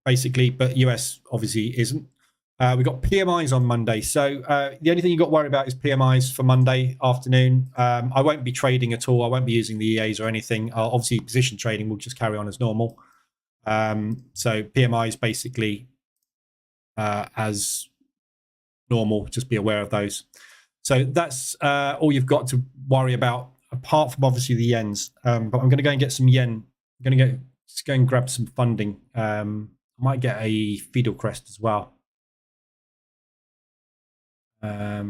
basically, but US obviously isn't. We've got PMIs on Monday. So the only thing you've got to worry about is PMIs for Monday afternoon. I won't be trading at all. I won't be using the EAs or anything. Obviously, position trading will just carry on as normal. So PMIs basically as normal. Just be aware of those. So that's all you've got to worry about, apart from obviously the yens. But I'm going to go and get some yen. I'm going to just go and grab some funding. I might get a Fiddle Crest as well. I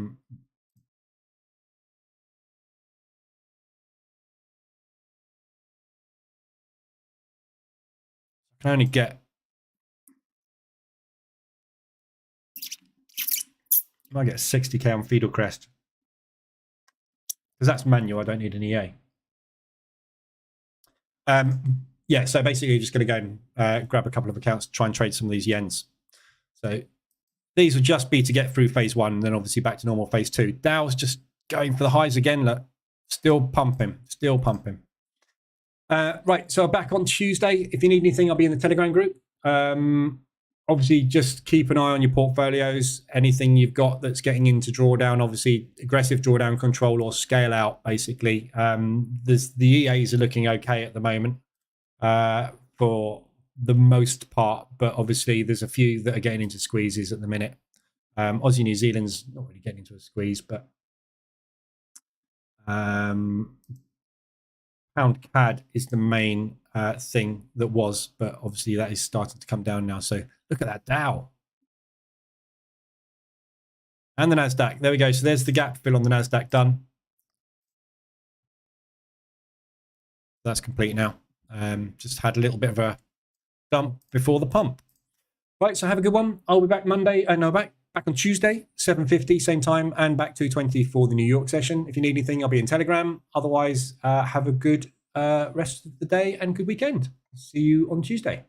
can only get, I might get 60k on Fiddle Crest because that's manual. I don't need an EA. Yeah, so basically you're just going to go and grab a couple of accounts to try and trade some of these yens. So these would just be to get through phase one, and then obviously back to normal phase two. Dow's just going for the highs again. Look, still pumping, still pumping. Right, so back on Tuesday. If you need anything, I'll be in the Telegram group. Obviously, just keep an eye on your portfolios. Anything you've got that's getting into drawdown, obviously aggressive drawdown control or scale out, basically. The EAs are looking okay at the moment for the most part, but obviously there's a few that are getting into squeezes at the minute. Aussie New Zealand's not really getting into a squeeze, but pound CAD is the main thing that was, but obviously that is starting to come down now. So look at that Dow and the Nasdaq. There we go. So there's the gap fill on the Nasdaq done. That's complete now. Just had a little bit of a dump before the pump. Right, so have a good one. I'll be back Monday. No, back on Tuesday, 7:50, same time, and back 2:20 for the New York session. If you need anything, I'll be in Telegram. Otherwise, have a good rest of the day and good weekend. See you on Tuesday.